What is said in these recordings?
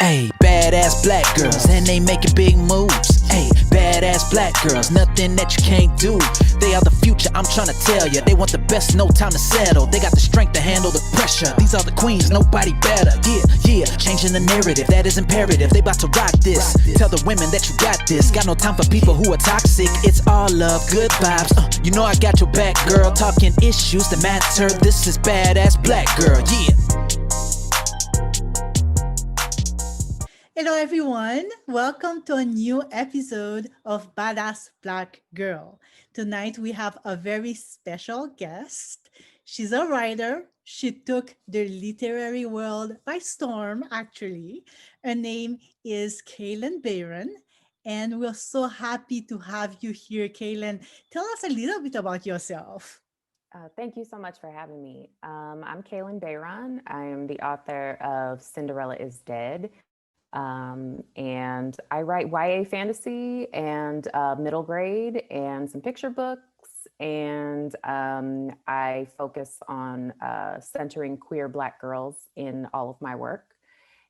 Hey, badass black girls, and they making big moves. Hey, badass black girls, nothing that you can't do. They are the future, I'm trying to tell ya. They want the best, no time to settle. They got the strength to handle the pressure. These are the queens, nobody better. Yeah, changing the narrative, that is imperative. They about to rock this. Tell the women that you got this. Got no time for people who are toxic. It's all love, good vibes. You know I got your back, girl. Talking issues that matter. This is badass black girl, yeah. Hello, everyone. Welcome to a new episode of Badass Black Girl. Tonight, we have a very special guest. She's a writer. She took the literary world by storm, actually. Her name is Kalynn Bayron, and we're so happy to have you here, Kalynn. Tell us a little bit about yourself. Thank you so much for having me. I'm Kalynn Bayron. I am the author of Cinderella is Dead. And I write YA fantasy and middle grade and some picture books. And I focus on centering queer Black girls in all of my work.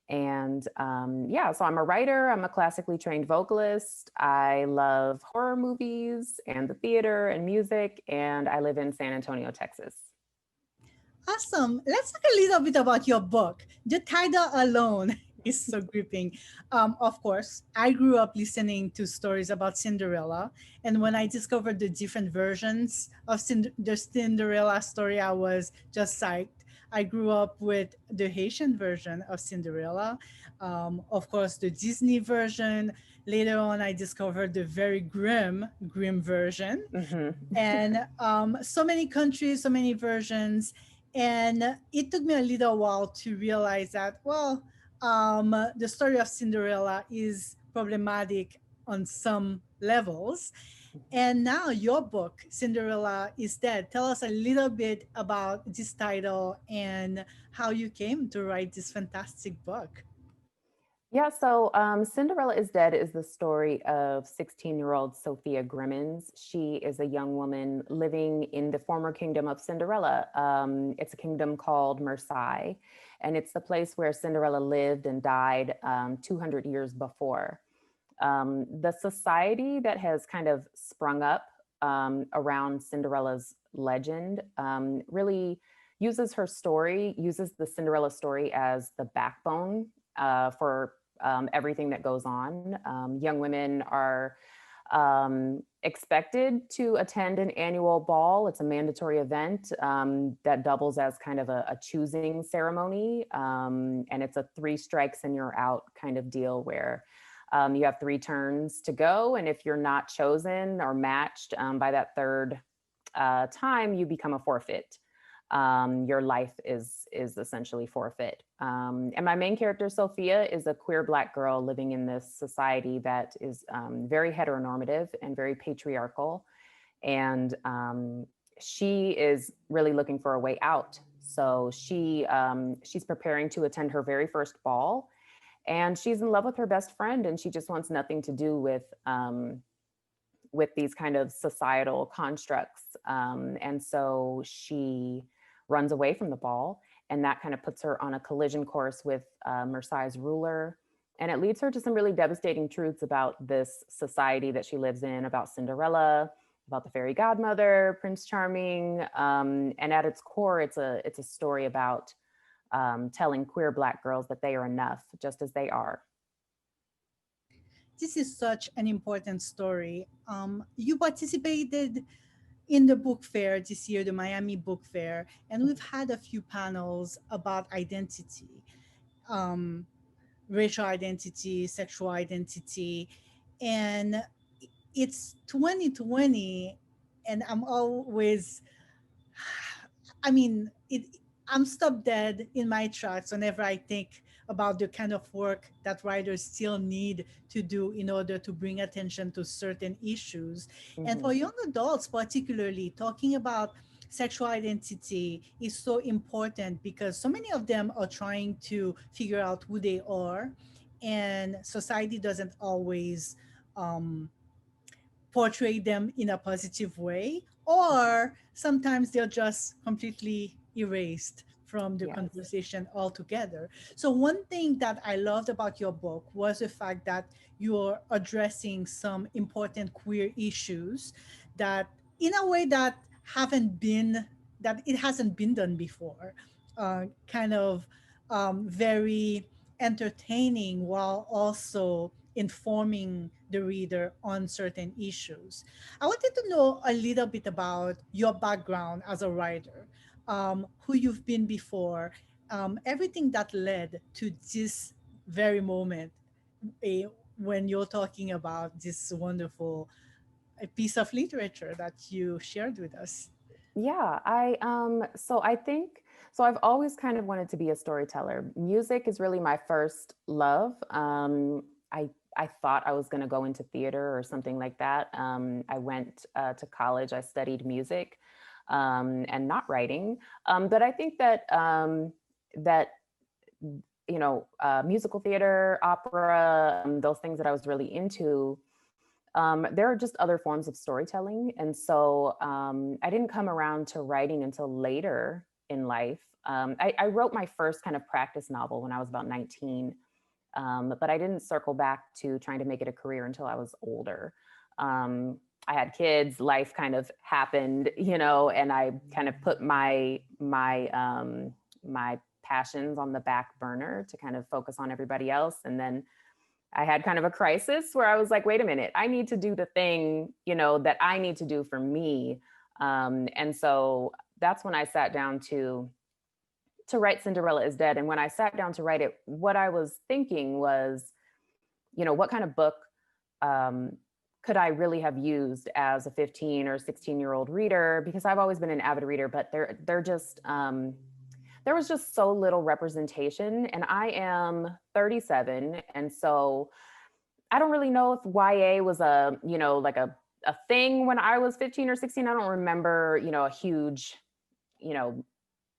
And so I'm a writer, I'm a classically trained vocalist. I love horror movies and the theater and music, and I live in San Antonio, Texas. Awesome. Let's talk a little bit about your book. The title alone is so gripping. Of course, I grew up listening to stories about Cinderella. And when I discovered the different versions of the Cinderella story, I was just psyched. I grew up with the Haitian version of Cinderella. Of course, the Disney version. Later on, I discovered the very grim version. Mm-hmm. And so many countries, so many versions. And it took me a little while to realize that, well, the story of Cinderella is problematic on some levels. And now your book, Cinderella is Dead. Tell us a little bit about this title and how you came to write this fantastic book. Yeah, so Cinderella is Dead is the story of 16-year-old Sophia Grimmins. She is a young woman living in the former kingdom of Cinderella. It's a kingdom called Versailles, and it's the place where Cinderella lived and died 200 years before. The society that has kind of sprung up around Cinderella's legend really uses the Cinderella story as the backbone for everything that goes on. Young women are expected to attend an annual ball. It's a mandatory event that doubles as kind of a choosing ceremony. And it's a 3 strikes and you're out kind of deal where you have 3 turns to go. And if you're not chosen or matched by that third time, you become a forfeit. Your life is essentially forfeit. And my main character, Sophia, is a queer Black girl living in this society that is very heteronormative and very patriarchal. And she is really looking for a way out. So she's preparing to attend her very first ball, and she's in love with her best friend, and she just wants nothing to do with these kind of societal constructs. And so she runs away from the ball, and that kind of puts her on a collision course with Versailles' ruler. And it leads her to some really devastating truths about this society that she lives in, about Cinderella, about the fairy godmother, Prince Charming. And at its core, it's a story about telling queer Black girls that they are enough just as they are. This is such an important story. You participated in the book fair this year, the Miami Book Fair, and we've had a few panels about identity, um, racial identity, sexual identity, and it's 2020, and I'm always, I mean, I'm stopped dead in my tracks whenever I think about the kind of work that writers still need to do in order to bring attention to certain issues. And Mm-hmm. for young adults, particularly, talking about sexual identity is so important because so many of them are trying to figure out who they are, and society doesn't always um, portray them in a positive way, or sometimes they're just completely erased from the Yes. conversation altogether. So one thing that I loved about your book was the fact that you're addressing some important queer issues that in a way haven't been that it hasn't been done before. Kind of very entertaining while also informing the reader on certain issues. I wanted to know a little bit about your background as a writer, who you've been before, everything that led to this very moment, eh, when you're talking about this wonderful piece of literature that you shared with us. Yeah, I think so I've always kind of wanted to be a storyteller. Music is really my first love. I thought I was going to go into theater or something like that. I went to college. I studied music and not writing. But I think that musical theater, opera, those things that I was really into, there are just other forms of storytelling. And so I didn't come around to writing until later in life. I wrote my first kind of practice novel when I was about 19, but I didn't circle back to trying to make it a career until I was older. I had kids, life kind of happened, and I kind of put my passions on the back burner to kind of focus on everybody else. And then I had kind of a crisis where I was like, wait a minute, I need to do the thing, that I need to do for me. And so that's when I sat down to write Cinderella is Dead. And when I sat down to write it, what I was thinking was, what kind of book could I really have used as a 15 or 16-year-old reader? Because I've always been an avid reader, but they're just there was just so little representation. And I am 37. And so I don't really know if YA was a thing when I was 15 or 16. I don't remember, a huge,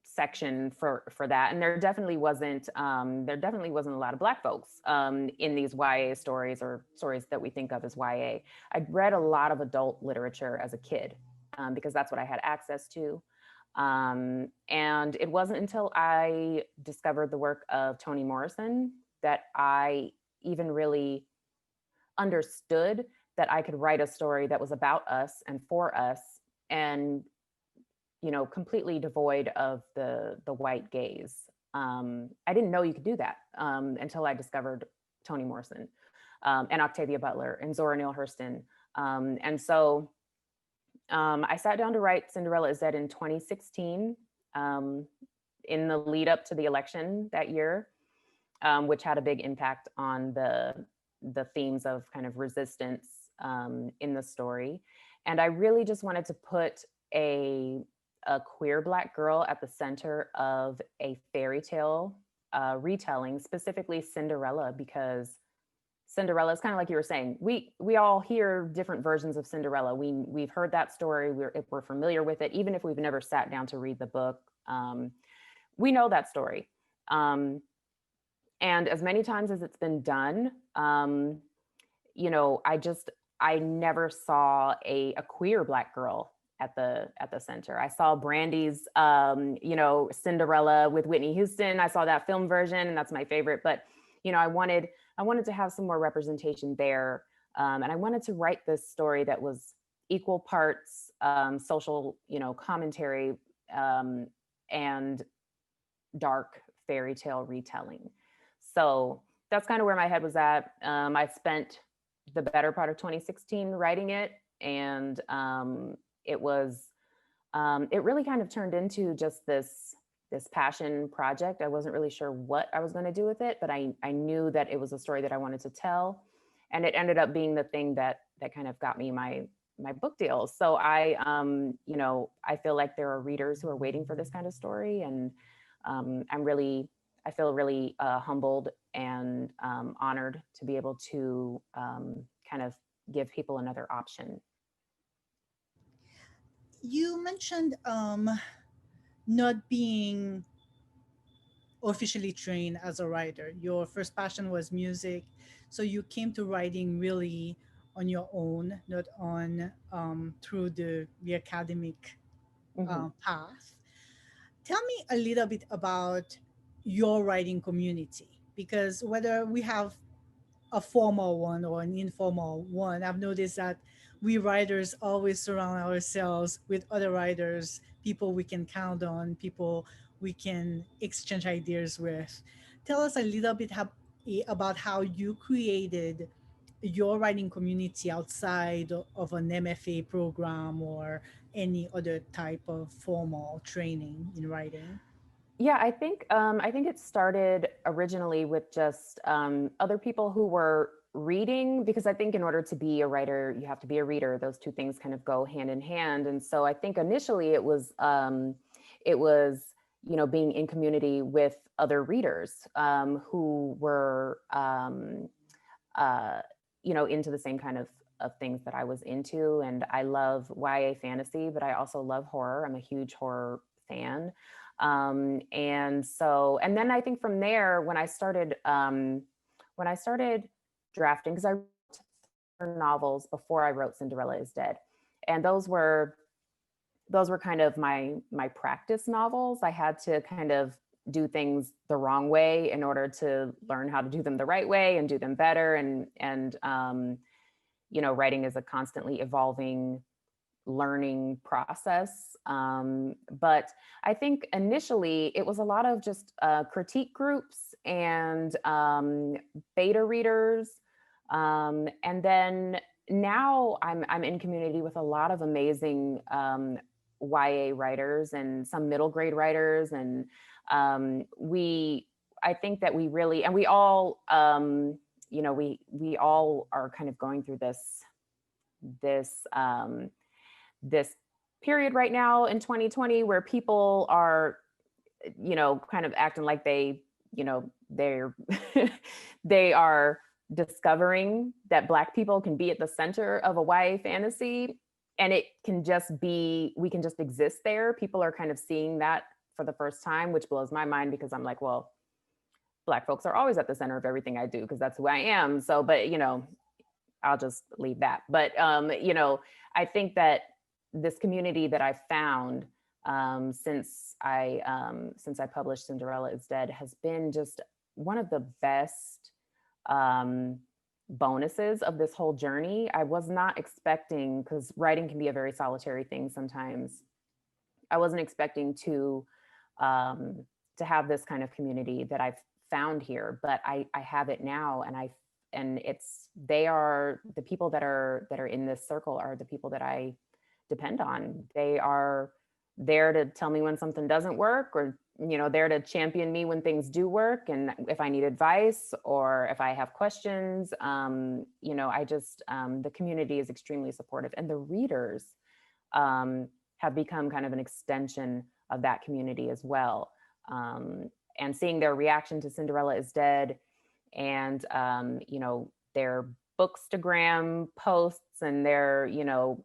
section for that. And there definitely wasn't a lot of Black folks in these YA stories or stories that we think of as YA. I'd read a lot of adult literature as a kid because that's what I had access to. And it wasn't until I discovered the work of Toni Morrison that I even really understood that I could write a story that was about us and for us, and completely devoid of the white gaze. I didn't know you could do that until I discovered Toni Morrison and Octavia Butler and Zora Neale Hurston. And so I sat down to write Cinderella is Dead in 2016, in the lead up to the election that year, which had a big impact on the themes of kind of resistance in the story. And I really just wanted to put a queer Black girl at the center of a fairy tale retelling, specifically Cinderella, because Cinderella is kind of like you were saying. We all hear different versions of Cinderella. We've heard that story. We're familiar with it, even if we've never sat down to read the book. We know that story, and as many times as it's been done, I never saw a queer Black girl at the center. I saw Brandy's, Cinderella with Whitney Houston. I saw that film version, and that's my favorite. But I wanted to have some more representation there, and I wanted to write this story that was equal parts social, commentary and dark fairy tale retelling. So that's kind of where my head was at. I spent the better part of 2016 writing it, and it really kind of turned into just this passion project. I wasn't really sure what I was going to do with it, but I knew that it was a story that I wanted to tell, and it ended up being the thing that kind of got me my book deal. So I feel like there are readers who are waiting for this kind of story, and I feel really humbled and honored to be able to kind of give people another option. You mentioned not being officially trained as a writer. Your first passion was music, so you came to writing really on your own, not on through the academic Mm-hmm. path. Tell me a little bit about your writing community, because whether we have a formal one or an informal one, I've noticed that we writers always surround ourselves with other writers, people we can count on, people we can exchange ideas with. Tell us a little bit about how you created your writing community outside of an MFA program or any other type of formal training in writing. Yeah, I think it started originally with just other people who were reading, because I think in order to be a writer, you have to be a reader. Those two things kind of go hand in hand. And so I think initially it was, you know, being in community with other readers who were uh, you know, into the same kind of things that I was into. And I love YA fantasy, but I also love horror. I'm a huge horror fan. And so, and then I think from there, when I started drafting, because I wrote novels before I wrote Cinderella is Dead, and those were kind of my practice novels. I had to kind of do things the wrong way in order to learn how to do them the right way and do them better. And you know, writing is a constantly evolving learning process. But I think initially it was a lot of just critique groups and beta readers. And then now I'm in community with a lot of amazing YA writers and some middle grade writers. And I think that we really, and we all, you know, we all are kind of going through this, this period right now in 2020 where people are, you know, kind of acting like they, you know, they're they are discovering that Black people can be at the center of a YA fantasy, and it can just be, we can just exist there. People are kind of seeing that for the first time, which blows my mind, because I'm like, well, Black folks are always at the center of everything I do because that's who I am. So, but you know, I'll just leave that. But you know, I think that this community that I found since I published Cinderella is Dead has been just one of the best bonuses of this whole journey. I was not expecting, because writing can be a very solitary thing sometimes. I wasn't expecting to have this kind of community that I've found here, but I have it now, and it's, they are the people that are in this circle are the people that I depend on. They are there to tell me when something doesn't work, or you know, there to champion me when things do work, and if I need advice or if I have questions. You know, I just the community is extremely supportive, and the readers have become kind of an extension of that community as well. And seeing their reaction to Cinderella is Dead, and you know, their bookstagram posts and their, you know,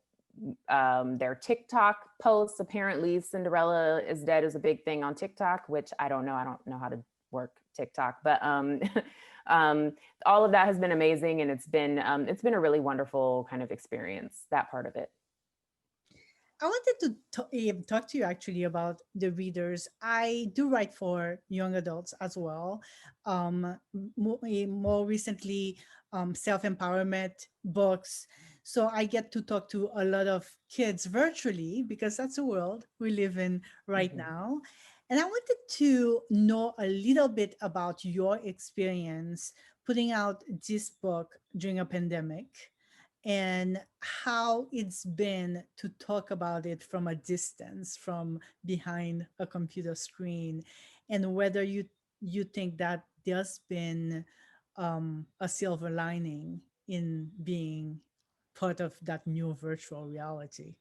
their TikTok posts. Apparently Cinderella is Dead is a big thing on TikTok, which I don't know how to work TikTok, but all of that has been amazing, and it's been a really wonderful kind of experience, that part of it. I wanted to talk to you actually about the readers. I do write for young adults as well. More recently, self-empowerment books. So I get to talk to a lot of kids virtually, because that's the world we live in right Mhm. now. And I wanted to know a little bit about your experience putting out this book during a pandemic, and how it's been to talk about it from a distance, from behind a computer screen, and whether you think that there's been a silver lining in being part of that new virtual reality.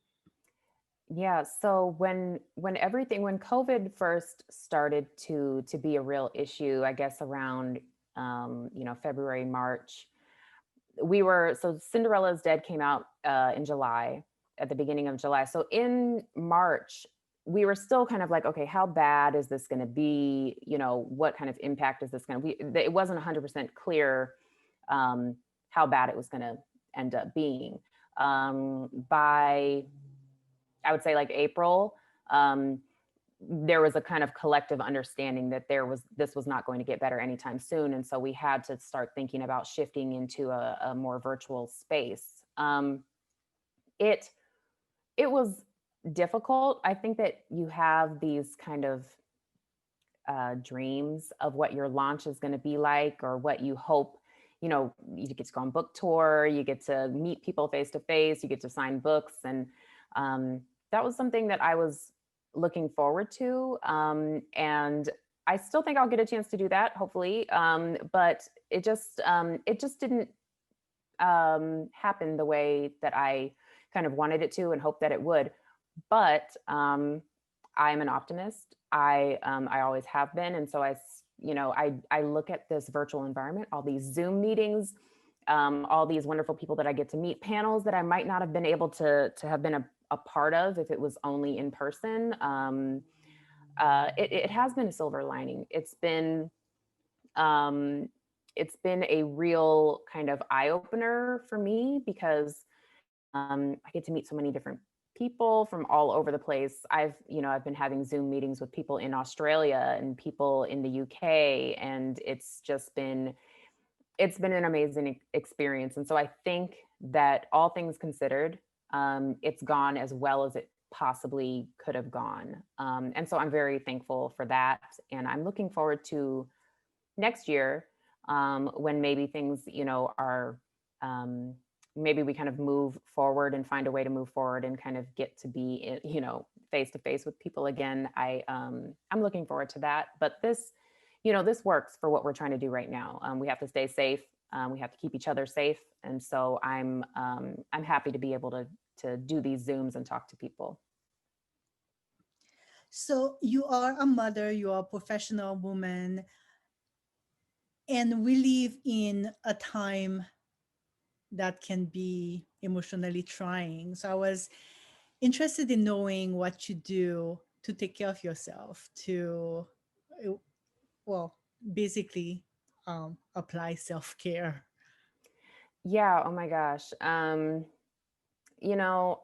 Yeah, so when COVID first started to be a real issue, I guess around you know, February, March, so Cinderella's Dead came out in July, at the beginning of July. So in March, we were still kind of like, okay, how bad is this going to be? You know, what kind of impact is this going to be? It wasn't 100% clear how bad it was going to end up being. By, I would say, like April, there was a kind of collective understanding that this was not going to get better anytime soon. And so we had to start thinking about shifting into a more virtual space. It was difficult. I think that you have these kind of dreams of what your launch is going to be like, or what you hope. You get to go on book tour, you get to meet people face to face, you get to sign books. And that was something that I was looking forward to. And I still think I'll get a chance to do that, hopefully. But it just didn't happen the way that I kind of wanted it to and hoped that it would. But I'm an optimist. I always have been. And so I look at this virtual environment, all these Zoom meetings, all these wonderful people that I get to meet, panels that I might not have been able to have been a part of if it was only in person. It has been a silver lining. It's been a real kind of eye opener for me, because I get to meet so many different people from all over the place. I've been having Zoom meetings with people in Australia and people in the UK, and it's been an amazing experience. And so I think that, all things considered, it's gone as well as it possibly could have gone. And so I'm very thankful for that. And I'm looking forward to next year, when maybe things, are, maybe we kind of move forward and find a way to move forward and kind of get to be, face to face with people again. I'm looking forward to that. But this works for what we're trying to do right now. We have to stay safe. We have to keep each other safe. And so I'm happy to be able to do these Zooms and talk to people. So you are a mother, you are a professional woman, and we live in a time that can be emotionally trying. So I was interested in knowing what you do to take care of yourself, to, well, basically apply self-care. Yeah. Oh my gosh.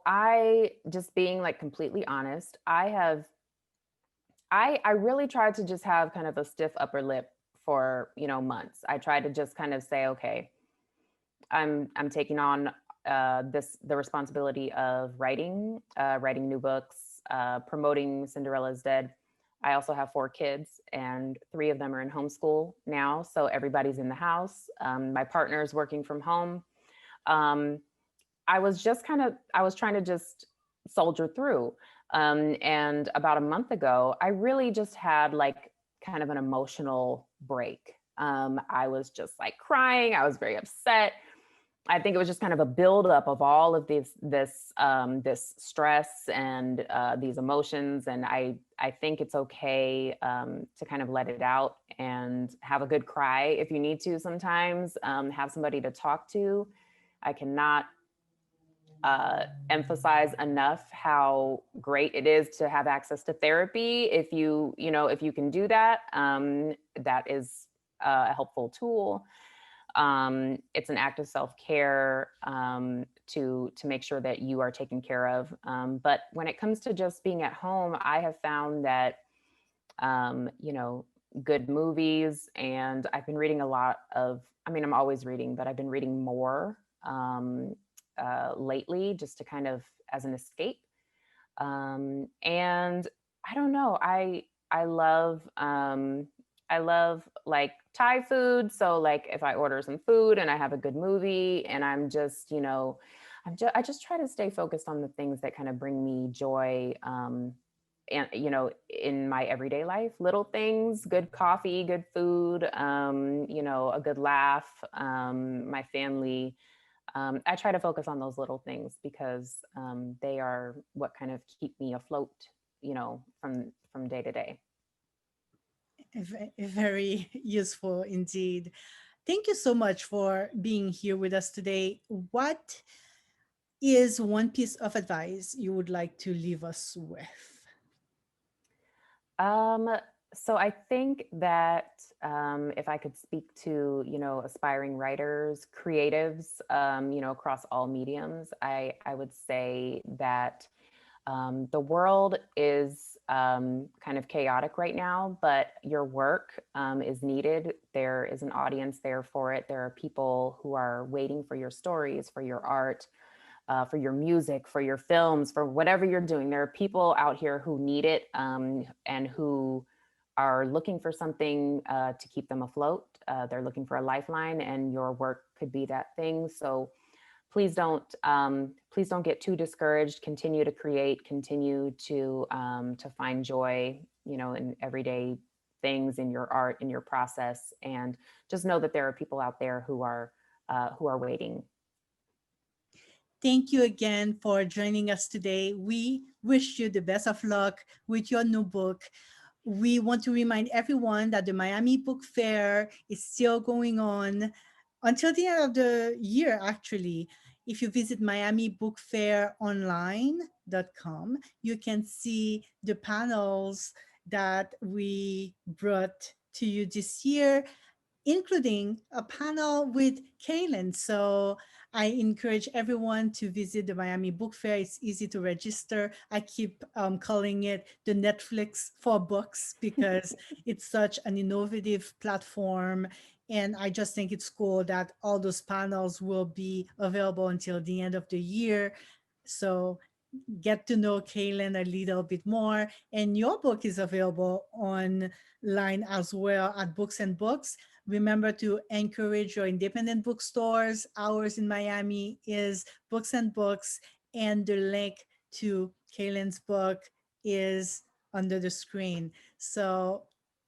I, just being like completely honest, I really tried to just have kind of a stiff upper lip for, months. I tried to just kind of say, okay, I'm taking on the responsibility of writing new books, promoting Cinderella's Dead. I also have 4 kids, and 3 of them are in homeschool now. So everybody's in the house. My partner's working from home. I was trying to just soldier through. And about a month ago, I really just had like kind of an emotional break. I was just like crying. I was very upset. I think it was just kind of a buildup of all of this stress and these emotions. And I think it's okay to kind of let it out and have a good cry if you need to sometimes, have somebody to talk to. I cannot emphasize enough how great it is to have access to therapy. If you can do that, that is a helpful tool. It's an act of self-care to make sure that you are taken care of. But when it comes to just being at home, I have found that, good movies, and I've been reading a lot of, I'm always reading, but I've been reading more lately, just to kind of as an escape. And I don't know, I love like Thai food. So like if I order some food and I have a good movie, and I just try to stay focused on the things that kind of bring me joy. And, in my everyday life, little things, good coffee, good food, a good laugh, my family. I try to focus on those little things because they are what kind of keep me afloat, from day to day. Very useful indeed. Thank you so much for being here with us today. What is one piece of advice you would like to leave us with? So I think that if I could speak to, aspiring writers, creatives, across all mediums, I would say that The world is kind of chaotic right now, but your work is needed. There is an audience there for it. There are people who are waiting for your stories, for your art, for your music, for your films, for whatever you're doing. There are people out here who need it and who are looking for something to keep them afloat. They're looking for a lifeline, and your work could be that thing. So please don't get too discouraged. Continue to create. Continue to find joy, in everyday things, in your art, in your process, and just know that there are people out there who are waiting. Thank you again for joining us today. We wish you the best of luck with your new book. We want to remind everyone that the Miami Book Fair is still going on until the end of the year, actually. If you visit miamibookfaironline.com, you can see the panels that we brought to you this year, including a panel with Kalynn. So I encourage everyone to visit the Miami Book Fair. It's easy to register. I keep calling it the Netflix for books because it's such an innovative platform. And I just think it's cool that all those panels will be available until the end of the year. So get to know Kalynn a little bit more. And your book is available online as well at Books and Books. Remember to encourage your independent bookstores. Ours in Miami is Books and Books, and the link to Kalen's book is under the screen. So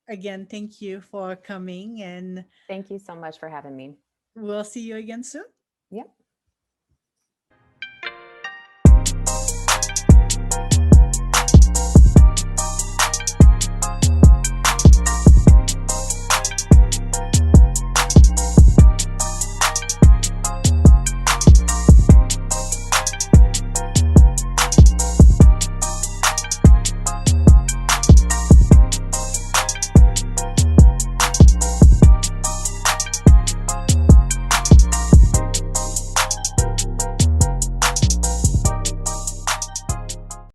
again, thank you for coming, and Thank you so much for having me. we'll see you again soon. Yep.